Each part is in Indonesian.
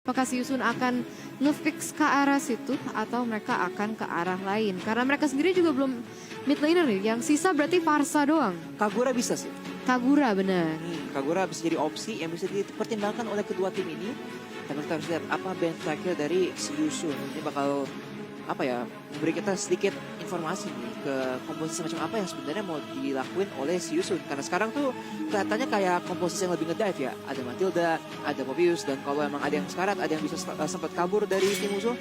Apakah si Yusun akan ngefix ke arah situ atau mereka akan ke arah lain? Karena mereka sendiri juga belum mid laner nih. Yang sisa berarti Farsa doang. Kagura bisa sih. Kagura benar. Kagura bisa jadi opsi yang bisa dipertimbangkan oleh kedua tim ini. Tapi kita harus lihat apa band terakhir dari si Yusun. Ini bakal apa ya, memberi kita sedikit informasi nih ke komposisi macam apa yang sebenarnya mau dilakuin oleh si Yusun. Karena sekarang tuh kelihatannya kayak komposisi yang lebih ngedive ya. Ada Matilda, ada Mobius, dan kalau emang ada yang sekarat, ada yang bisa sempat kabur dari tim musuh.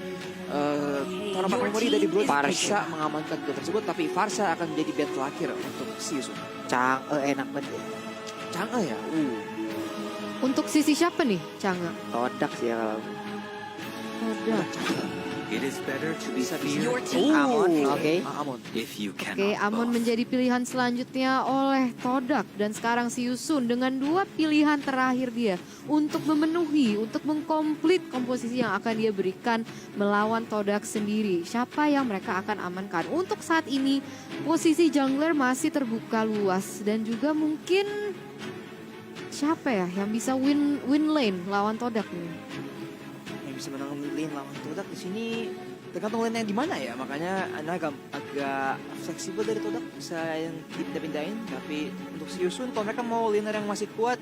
Toromak memori dari Bro bisa mengamankan kedua tersebut, tapi Farsa akan menjadi band terakhir untuk si Yusun. Enak banget ya. Chang'e ya? Untuk sisi siapa nih, Chang'e? Todak sih ya kalau. Todak. It is better to be Bisa feared Amon, oke. Amon. if you cannot Oke, Amon both. menjadi pilihan selanjutnya oleh Todak. Dan sekarang si Yusun dengan dua pilihan terakhir dia untuk memenuhi, untuk mengkomplit komposisi yang akan dia berikan melawan Todak sendiri. Siapa yang mereka akan amankan? Untuk saat ini, posisi jungler masih terbuka luas. Dan juga mungkin siapa ya yang bisa win lane lawan Todak nih? Yang bisa menang lane lawan Todak di sini tergantung lane yang di mana ya. Makanya Ana agak fleksibel dari Todak, bisa yang dipindah-pindahin. Tapi untuk si Yusun, kalau mereka mau laner yang masih kuat,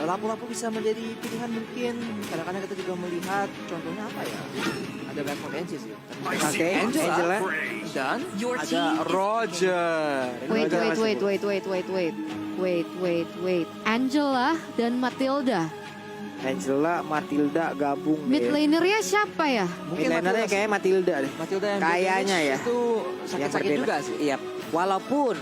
lapu-lapu bisa menjadi pilihan mungkin. Kadang-kadang kita juga melihat contohnya apa ya, ada banyak potensi sih. Oke, Angela. Dan ada Roger. Wait. Angela dan Matilda. Angela, Matilda gabung. Mid ya. lanernya siapa ya? Mungkin Mid lanernya kayak Matilda deh. Matilda yang Kayaknya ya. itu sakit-sakit Yang juga berbeda. sih. Iya. Walaupun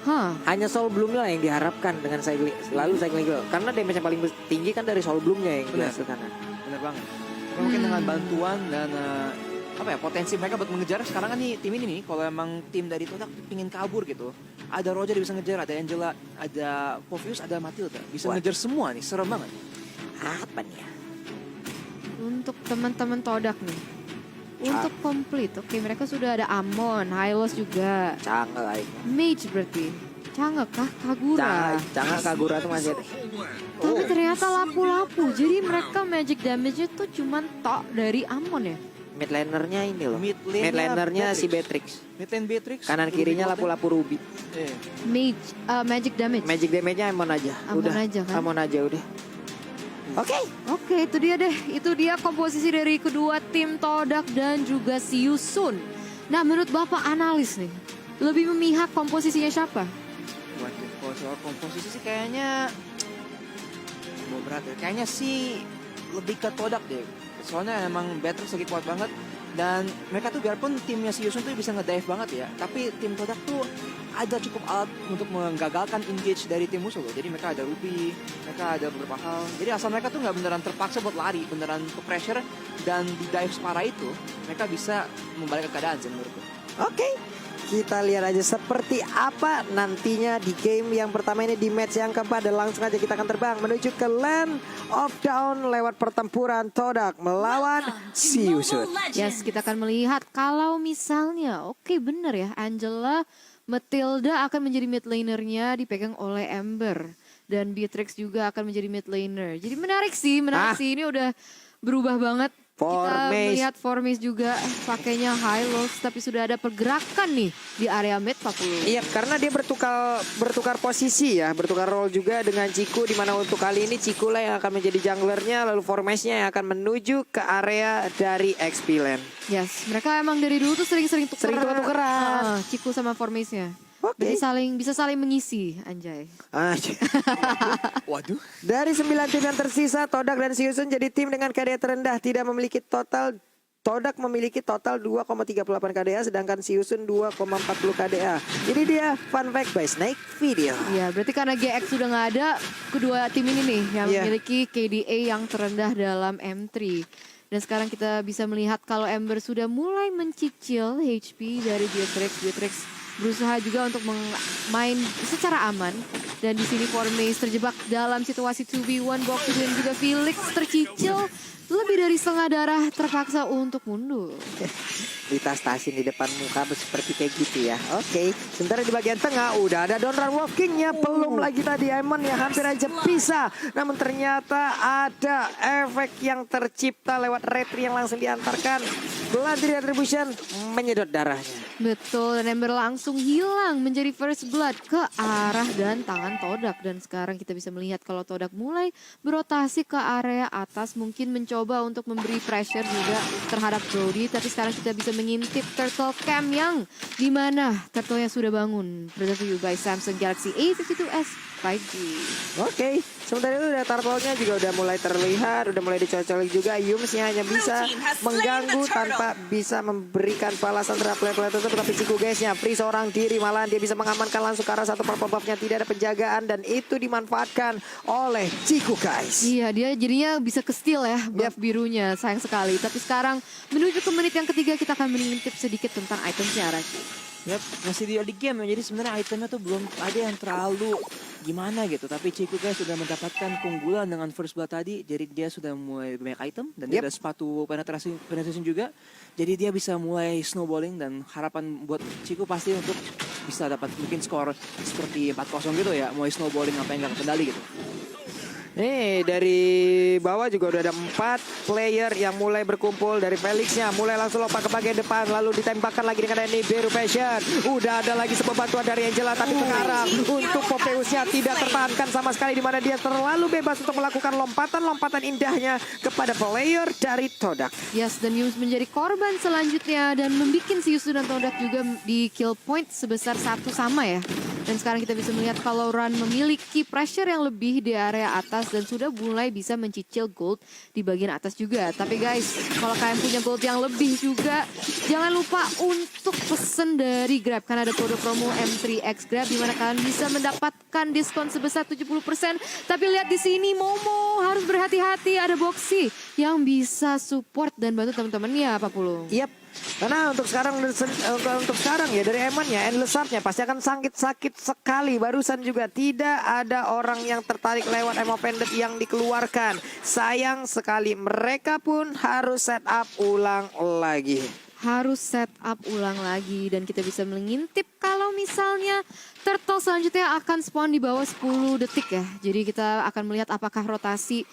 Hah? hanya Soul Bloom-nya yang diharapkan dengan selalu cycling girl. Karena damage yang paling tinggi kan dari Soul Bloom-nya yang Benar. dihasilkan. Bener banget. Tapi mungkin dengan bantuan dan apa ya, potensi mereka buat mengejar sekarang kan nih, tim ini nih, kalau emang tim dari Todak pingin kabur gitu, ada Roger bisa ngejar, ada Angela, ada Povius, ada Matilda, bisa Wah. ngejar semua nih, serem banget. Apa nih ya? Untuk teman-teman Todak nih. Untuk komplit, oke mereka sudah ada Amon, Hylos juga. Chang'e aing. Mage berarti. Chang'e kah? Kagura. Chang'e Kagura tuh masih ada. Tapi ternyata lapu-lapu. Jadi mereka magic damage-nya tuh cuman tok dari Amon ya. Mid lanernya ini loh. Mid Mid lane-nya lanernya si Beatrix. Beatrix. Mid lane Beatrix. Kanan kirinya lapu-lapu Ruby. Mage, magic damage. Magic damage-nya Amon aja. Amon Udah. aja kan? Amon aja udah. Oke. Oke, itu dia deh. Itu dia komposisi dari kedua tim Todak dan juga si Yusun. Nah, menurut Bapak analis nih, lebih memihak komposisinya siapa? Waduh, kalau soal komposisi sih kayaknya berat ya. Kayaknya sih lebih ke Todak deh. Soalnya emang Beatrix lagi kuat banget. Dan mereka tuh biarpun timnya si Yusun tuh bisa ngedive banget ya, tapi tim Todak tuh ada cukup alat untuk menggagalkan engage dari tim musuh loh. Jadi mereka ada Ruby, mereka ada beberapa hal. Jadi asal mereka tuh nggak beneran terpaksa buat lari, beneran ke pressure dan di dive separah itu, mereka bisa membalikkan keadaan sih menurutku. Oke. Kita lihat aja seperti apa nantinya di game yang pertama ini di match yang keempat. Dan langsung aja kita akan terbang menuju ke Land of Dawn lewat pertempuran Todak melawan si Yusun. Yes, kita akan melihat kalau misalnya, oke bener ya, Angela, Matilda akan menjadi mid lanernya dipegang oleh Ember. Dan Beatrix juga akan menjadi mid laner. Jadi menarik sih. Ini udah berubah banget. Kita Formace. melihat Formace juga pakainya Hylos, tapi sudah ada pergerakan nih di area mid 40. Iya, karena dia bertukar posisi ya, bertukar role juga dengan Ciku, di mana untuk kali ini Ciku lah yang akan menjadi junglernya, lalu Formace-nya yang akan menuju ke area dari XP Lane. Yes, mereka emang dari dulu tuh sering-sering tuker-tukeran. Ciku sama Formace-nya. Oke. Jadi bisa saling mengisi, anjay. Waduh. Dari 9 tim yang tersisa, Todak dan si Yusun jadi tim dengan KDA terendah, tidak memiliki total. Todak memiliki total 2,38 KDA, sedangkan si Yusun 2,40 KDA. Jadi dia fun fact by Snake Video. Ya, berarti karena GX sudah nggak ada, kedua tim ini nih yang Iya. memiliki KDA yang terendah dalam M3. Dan sekarang kita bisa melihat kalau Ember sudah mulai mencicil HP dari Beatrix. Beatrix berusaha juga untuk main secara aman. Dan di sini Formace terjebak dalam situasi 2v1 box dan juga Felix tercicil lebih dari setengah darah terpaksa untuk mundur. Ditas-tasin di depan muka seperti kayak gitu ya. Oke, sementara di bagian tengah udah ada Donran Walking-nya. Belum lagi tadi Emon yang hampir aja bisa. Namun ternyata ada efek yang tercipta lewat retri yang langsung diantarkan. Blood Retribution menyedot darahnya. Betul, dan Ember langsung hilang menjadi first blood ke arah dan tangan Todak. Dan sekarang kita bisa melihat kalau Todak mulai berotasi ke area atas. Mungkin mencoba untuk memberi pressure juga terhadap Brody. Tapi sekarang kita bisa mengintip Turtle Cam yang dimana Turtle-nya sudah bangun. Present to you by Samsung Galaxy A52s 5G. Oke, sementara itu udah turtle-nya juga udah mulai terlihat, udah mulai dicocolik juga. Yums-nya hanya bisa mengganggu tanpa bisa memberikan balasan terhadap player-player tersebut. Tapi Ciku guys-nya free seorang diri, malahan dia bisa mengamankan langsung ke arah satu purple buff-nya. Tidak ada penjagaan dan itu dimanfaatkan oleh Ciku guys. Iya, dia jadinya bisa ke steal ya buff birunya, sayang sekali. Tapi sekarang menuju ke menit yang ketiga kita akan mengintip sedikit tentang itemnya Araki. Yap, masih di early game ya. Jadi sebenarnya itemnya tuh belum ada yang terlalu gimana gitu. Tapi Ciku guys sudah mendapatkan keunggulan dengan first blood tadi. Jadi dia sudah mulai banyak item dan dia ada sepatu penetration juga. Jadi dia bisa mulai snowballing dan harapan buat Ciku pasti untuk bisa dapat mungkin skor seperti 4-0 gitu ya. Mulai snowballing apa yang gak kendali gitu. Nih dari bawah juga udah ada 4 player yang mulai berkumpul. Dari Felixnya mulai langsung lompat ke bagian depan, lalu ditembakkan lagi dengan ini Beru Passion. Udah ada lagi sebuah bantuan dari Angela, tapi sekarang untuk Popeusnya tidak tertahankan sama sekali, di mana dia terlalu bebas untuk melakukan lompatan-lompatan indahnya kepada player dari Todak. Yes, dan Yums menjadi korban selanjutnya dan membuat si Yusu dan Todak juga di kill point sebesar 1 sama ya. Dan sekarang kita bisa melihat kalau Run memiliki pressure yang lebih di area atas dan sudah mulai bisa mencicil gold di bagian atas juga. Tapi guys, kalau kalian punya gold yang lebih juga, jangan lupa untuk pesen dari Grab. Karena ada kode promo M3X Grab di mana kalian bisa mendapatkan diskon sebesar 70%. Tapi lihat di sini Momo harus berhati-hati, ada Boxy yang bisa support dan bantu teman-temannya, Pak Pulung. Yap. Karena untuk sekarang ya dari Eman-nya, Endless Heart-nya pasti akan sakit sekali. Barusan juga tidak ada orang yang tertarik lewat Emo Pendant yang dikeluarkan. Sayang sekali, mereka pun harus set up ulang lagi. Dan kita bisa mengintip kalau misalnya Turtle selanjutnya akan spawn di bawah 10 detik ya. Jadi kita akan melihat apakah rotasi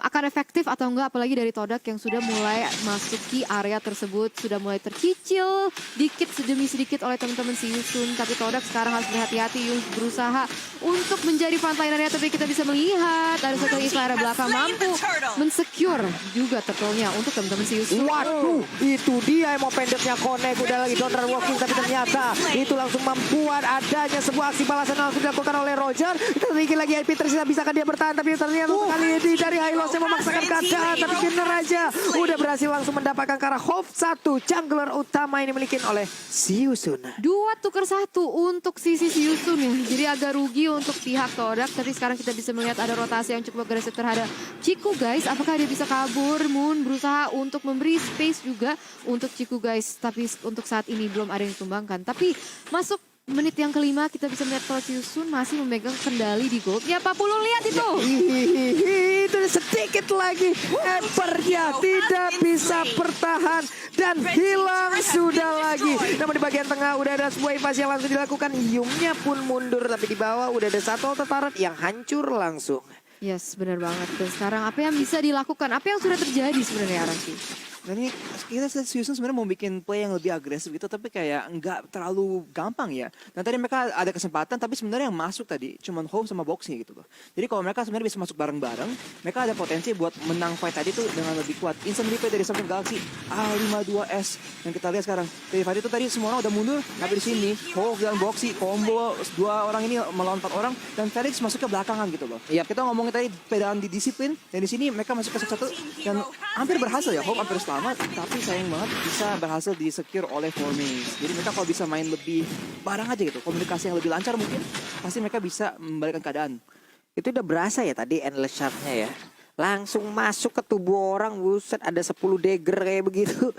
akan efektif atau enggak, apalagi dari Todak yang sudah mulai masuki area tersebut, sudah mulai tercicil dikit demi sedikit oleh teman-teman si Yusun. Tapi Todak sekarang harus berhati-hati. Yus berusaha untuk menjadi frontlinernya, tapi kita bisa melihat ada satu area belakang mampu mensecure juga turtle-nya untuk teman-teman si Yusun. Waduh, itu dia Emo Pendant-nya connect, udah lagi Donran Walking, tapi ternyata itu langsung membuat adanya sebuah aksi balasan yang langsung dilakukan oleh Roger. Sedikit lagi IP tersisa, bisakah dia bertahan, tapi ternyata kali ini dari Hylos yang memaksakan keadaan, tapi bener aja udah berhasil langsung mendapatkan ke arah Hope 1. Jungler utama ini dimiliki oleh si Yusun. 2 tukar 1 untuk sisi si Yusun ya. Jadi agak rugi untuk pihak Todak. Tapi sekarang kita bisa melihat ada rotasi yang cukup agresif terhadap Ciku guys. Apakah dia bisa kabur? Moon berusaha untuk memberi space juga untuk Ciku guys. Tapi untuk saat ini belum ada yang ditumbangkan. Tapi masuk menit yang kelima kita bisa melihat kalau Yusun masih memegang kendali di goldnya. Pak Pulung lihat itu. Itu sedikit lagi. Embernya tidak bisa bertahan dan hilang sudah lagi. Namun di bagian tengah udah ada sebuah invasi yang langsung dilakukan. Yumnya pun mundur, tapi di bawah udah ada satu turret yang hancur langsung. Yes, benar banget. Dan sekarang apa yang bisa dilakukan? Apa yang sudah terjadi sebenarnya Araki? Dan ini kita Susan sebenarnya mau bikin play yang lebih agresif gitu, tapi kayak nggak terlalu gampang ya. Dan tadi mereka ada kesempatan, tapi sebenarnya yang masuk tadi cuman Home sama Boxy gitu loh. Jadi kalau mereka sebenarnya bisa masuk bareng-bareng, mereka ada potensi buat menang fight tadi tuh dengan lebih kuat. Instant replay dari Samsung Galaxy A52s yang kita lihat sekarang. Dari fight itu tadi semua orang udah mundur, tapi di sini Home dan Boxy combo 2 orang ini melawan 4 orang dan Felix masuk ke belakangan gitu loh. Yap. Kita ngomongin tadi perbedaan di disiplin, dan di sini mereka masuk ke satu dan hampir berhasil ya. Home hampir selamat, tapi sayang banget bisa berhasil di secure oleh Formace. Jadi mereka kalau bisa main lebih bareng aja gitu, komunikasi yang lebih lancar mungkin, pasti mereka bisa membalikkan keadaan. Itu udah berasa ya tadi Endless Shard-nya ya. langsung masuk ke tubuh orang. Buset, ada 10 dagger kayak begitu.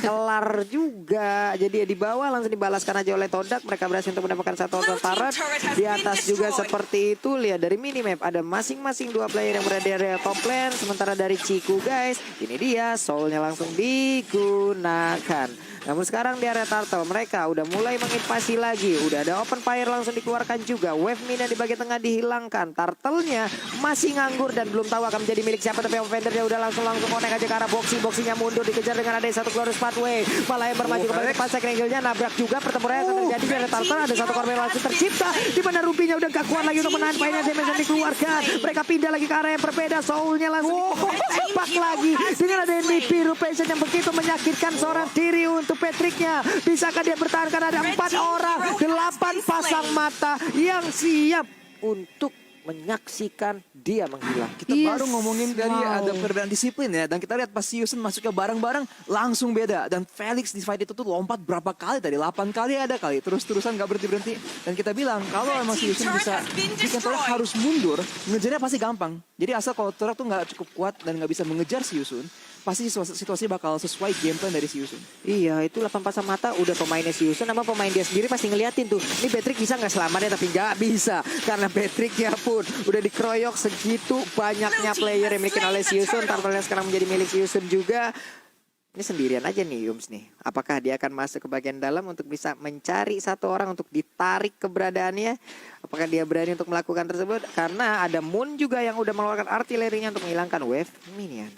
Kelar juga. Jadi ya di bawah langsung dibalaskan aja oleh Todak. Mereka berhasil untuk mendapatkan satu turret. Di atas juga seperti itu. Lihat dari minimap ada masing-masing 2 player yang berada di area top lane. Sementara dari Ciku guys, ini dia soulnya langsung digunakan. Namun sekarang di area turtle mereka udah mulai menginvasi lagi. Udah ada open fire langsung dikeluarkan juga. Wave mina di bagian tengah dihilangkan. Turtle-nya masih nganggur dan belum tahu akan menjadi milik siapa. Tapi offendernya udah langsung connect aja ke arah boxing. Boxingnya mundur dikejar dengan ada satu glorious pathway. Malah yang bermaju kembali ke pasek angle-nya. Nabrak juga pertempuran yang terjadi di area turtle. Ada satu korban langsung tercipta. Di mana Rubinya udah gak kuat lagi untuk menahan fight-nya. Damage yang dikeluarkan. Mereka pindah lagi ke area yang berbeda. Soul-nya langsung tembak lagi. Dengan ada MVP Rupation yang begitu menyakitkan seorang diri untuk Patricknya. Bisakah dia bertahankan? Ada 4 orang, 8 pasang mata yang siap untuk menyaksikan dia menghilang. Kita baru ngomongin dari ada perbedaan disiplin ya. Dan kita lihat pas Siusun masuknya bareng-bareng langsung beda. Dan Felix di fight itu tuh lompat berapa kali tadi. 8 kali ada kali. Terus-terusan gak berhenti-berhenti. Dan kita bilang kalau emang Siusun bisa bikin Torak harus mundur, ngejarnya pasti gampang. Jadi asal kalau Torak tuh gak cukup kuat dan gak bisa mengejar Siusun, pasti situasi bakal sesuai game plan dari Siusun. Iya, itu 8 pasang mata udah pemainnya Siusun sama pemain dia sendiri pasti ngeliatin tuh. Ini Patrick bisa nggak selamat ya, tapi nggak bisa. Karena Patricknya pun udah dikeroyok segitu banyaknya player yang dimiliki oleh Siusun. Turtle sekarang menjadi milik Siusun juga. Ini sendirian aja nih Yums nih. Apakah dia akan masuk ke bagian dalam untuk bisa mencari satu orang untuk ditarik keberadaannya? Apakah dia berani untuk melakukan tersebut? Karena ada Moon juga yang udah mengeluarkan artilerinya untuk menghilangkan wave minion.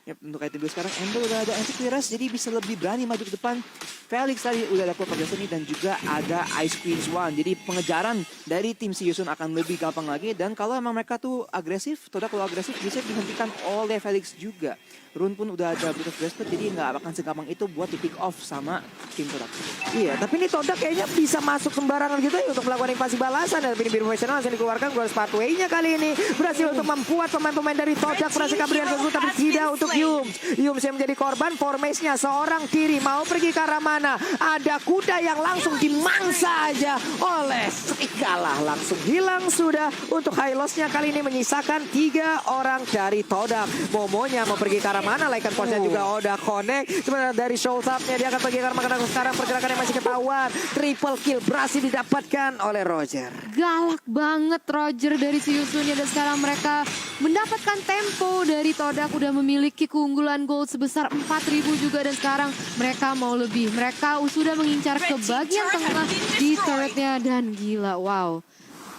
Ya, untuk item 2 sekarang Endo udah ada anti-clearance jadi bisa lebih berani maju ke depan. Felix tadi udah ada Cloud of Destiny dan juga ada Ice Queen Swan. Jadi pengejaran dari tim Siusun akan lebih gampang lagi. Dan kalau emang mereka tuh agresif, Todak kalau agresif bisa dihentikan oleh Felix juga. Rune pun udah ada Breath of Desperate jadi nggak akan segampang itu buat di pick off sama tim Todak. Iya, tapi ini Todak kayaknya bisa masuk sembarangan gitu ya untuk melakukan invasi balasan. Dan ini Biru Professional langsung dikeluarkan Glorious Pathway-nya kali ini. Berhasil untuk membuat pemain-pemain dari Todak berhasil kabur tersebut, tapi tidak untuk Yums. Yums yang menjadi korban formasinya seorang diri. Mau pergi ke arah mana? Ada kuda yang langsung dimangsa aja oleh serigala. Langsung hilang sudah. Untuk high loss-nya kali ini menyisakan 3 orang dari Todak. Momonya mau pergi ke arah mana? Laikan Force-nya juga udah connect. Sebenarnya dari show up-nya dia akan pergi ke arah mana? Sekarang pergerakannya masih ketahuan. Triple kill berhasil didapatkan oleh Roger. Galak banget Roger dari Siusunnya. Dan sekarang mereka mendapatkan tempo dari Todak. Udah memiliki keunggulan gold sebesar 4.000 juga. Dan sekarang mereka mau lebih. Mereka sudah mengincar ke bagian tengah di turretnya. Dan gila, wow.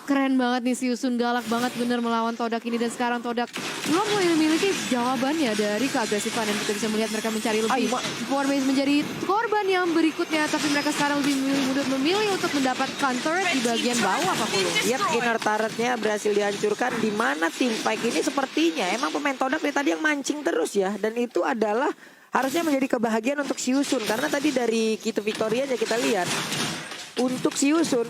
Keren banget nih Siusun, galak banget bener melawan Todak ini. Dan sekarang Todak belum memiliki jawabannya dari keagresifan. Dan kita bisa melihat mereka mencari lebih. Warface menjadi korban yang berikutnya. Tapi mereka sekarang lebih memilih untuk mendapatkan turret di bagian bawah Pak Pulu. Yap, inner turretnya berhasil dihancurkan. Di mana tim fight ini sepertinya emang pemain Todak dari tadi yang mancing terus ya. Dan itu adalah harusnya menjadi kebahagiaan untuk Siusun. Karena tadi dari Kitu Victoria aja kita lihat. Untuk Siusun,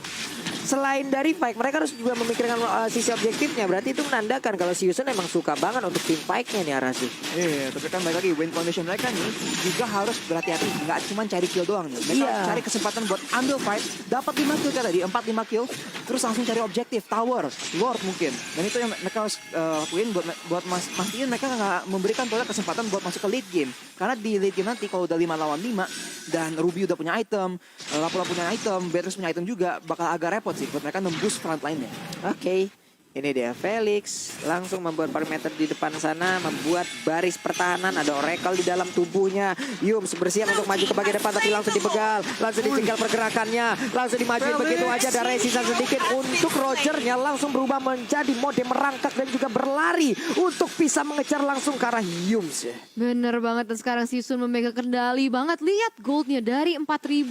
selain dari fight, mereka harus juga memikirkan sisi objektifnya. Berarti itu menandakan kalau Siusun emang suka banget untuk tim fight-nya nih Arasi. Iya, tapi kan balik lagi win condition mereka nih juga harus berhati-hati. Nggak cuma cari kill doang nih. Mereka cari kesempatan buat ambil fight, dapat 5 kill kayak tadi, 4-5 kill, terus langsung cari objektif, tower, lord mungkin. Dan itu yang mereka harus lakuin buat mastiin mereka nggak memberikan Todak kesempatan buat masuk ke late game. Karena di late game nanti kalau udah 5 lawan 5 dan Ruby udah punya item, Lapula punya item, Beatrice punya item juga, bakal agak repot sih buat mereka nembus front line-nya. Oke. Ini dia Felix langsung membuat parameter di depan sana, membuat baris pertahanan, ada Oracle di dalam tubuhnya. Yums bersiap untuk maju ke bagian depan tapi langsung dibegal, langsung dicegal pergerakannya, langsung dimajuin begitu aja. Ada resisan sedikit untuk Rogernya langsung berubah menjadi mode merangkak dan juga berlari untuk bisa mengejar langsung ke arah Yums. Bener banget, dan sekarang Siusun memegang kendali banget. Lihat goldnya dari 4.000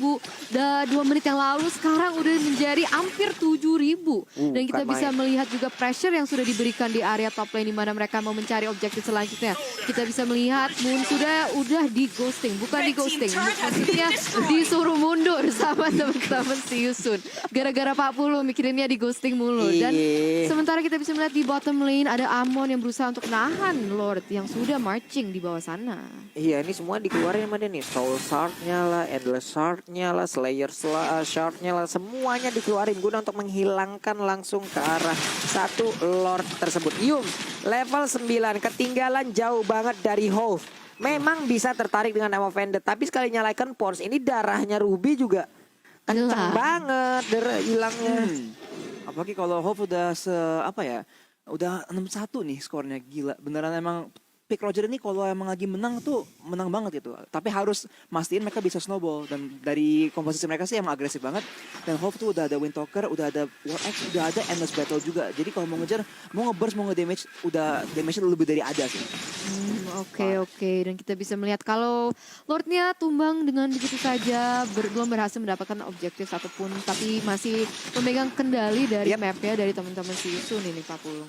2 menit yang lalu sekarang udah menjadi hampir 7.000. Dan kita bisa melihat juga pressure yang sudah diberikan di area top lane di mana mereka mau mencari objektif selanjutnya. Kita bisa melihat Moon udah di ghosting, bukan di ghosting, maksudnya disuruh mundur sama teman-teman Siusun. Gara-gara Pak Pulu mikirinnya di ghosting mulu. Dan sementara kita bisa melihat di bottom lane ada Amon yang berusaha untuk nahan Lord yang sudah marching di bawah sana. Iya, ini semua dikeluarin sama dia nih. Soul Shard-nya lah, Endless Shard-nya lah, Slayer Shard-nya lah, semuanya dikeluarin guna untuk menghilangkan langsung ke arah satu Lord tersebut. Yum, level 9 ketinggalan jauh banget dari Hove. Memang bisa tertarik dengan Name of Vendetta, tapi sekali nyalakan Force ini darahnya Ruby juga kenceng Hilang. banget hilangnya. Apalagi kalau Hove udah udah 6-1 nih skornya, gila. Beneran emang Pick Roger ini kalau emang lagi menang tuh menang banget gitu. Tapi harus mastiin mereka bisa snowball, dan dari komposisi mereka sih emang agresif banget. Dan Hove tuh udah ada Windtalker, udah ada War Axe, udah ada Endless Battle juga. Jadi kalau mau ngejar, mau nge-burst, mau nge-damage, udah damage-nya lebih dari ada sih. Oke. Dan kita bisa melihat kalau Lordnya tumbang dengan begitu saja, belum berhasil mendapatkan objektif satupun, tapi masih memegang kendali dari mapnya dari teman-teman si Yusun ini, Pak Pulung.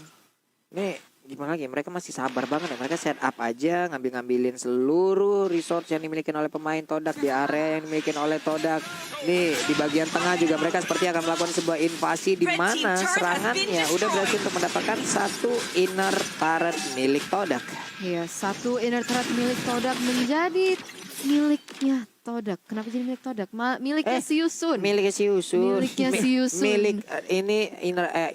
Nih gimana lagi, mereka masih sabar banget ya. Mereka set up aja, ngambilin seluruh resource yang dimiliki oleh pemain Todak di area yang dimiliki oleh Todak. Nih di bagian tengah juga mereka seperti akan melakukan sebuah invasi di mana serangannya udah berhasil untuk mendapatkan satu inner turret milik Todak. Iya, satu inner turret milik Todak menjadi miliknya Todak. Kenapa jadi milik Todak? Miliknya si Yusun. Miliknya si Yusun. Miliknya si Yusun. Milik ini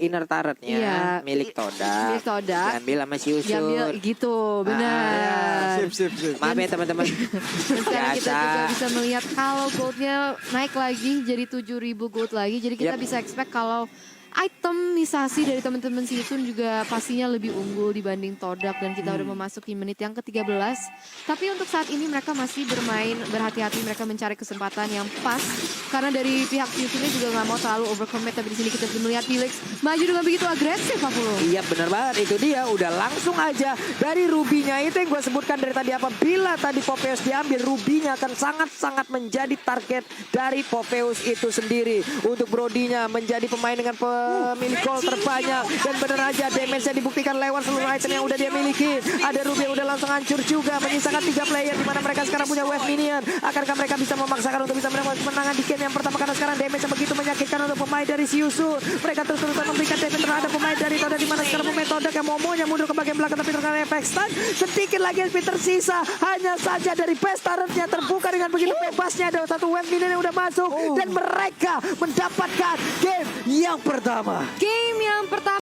inner turretnya Iya, milik Todak. milik Todak. Diambil sama si Yusun. Diambil gitu, benar. Sip. Maaf ya teman-teman. Dan sekarang kita juga bisa melihat kalau goldnya naik lagi jadi 7.000 gold lagi. Jadi kita bisa expect kalau itemisasi dari teman-teman Season juga pastinya lebih unggul dibanding Todak. Dan kita udah memasuki menit yang ke-13. Tapi untuk saat ini mereka masih bermain berhati-hati, mereka mencari kesempatan yang pas. Karena dari pihak Seasonnya juga nggak mau terlalu overcommit. Tapi di sini kita bisa melihat Felix maju dengan begitu agresif, Pak Pulung. Iya benar banget, itu dia udah langsung aja dari rubinya itu yang gue sebutkan dari tadi. Apabila tadi Popeyes diambil, rubinya akan sangat-sangat menjadi target dari Popeyes itu sendiri. Untuk Brodinya menjadi pemain dengan pemilik gol terbanyak, dan benar aja damage-nya dibuktikan lewat seluruh item yang udah dia miliki. Ada Ruby yang udah langsung hancur juga, menyisakan 3 player di mana mereka sekarang punya wave minion. Akankah mereka bisa memaksakan untuk bisa mendapatkan kemenangan di game yang pertama, karena sekarang damage-nya begitu menyakitkan untuk pemain dari Siusu. Mereka terus-terusan memberikan damage terhadap pemain dari Todak, di mana sekarang pemain Todak yang momonya mundur ke bagian belakang, tapi terkena efek stun. Sedikit lagi yang tersisa, hanya saja dari base turret-nya terbuka dengan begitu bebasnya. Ada satu wave minion yang udah masuk, dan mereka mendapatkan game yang pertama. Game yang pertama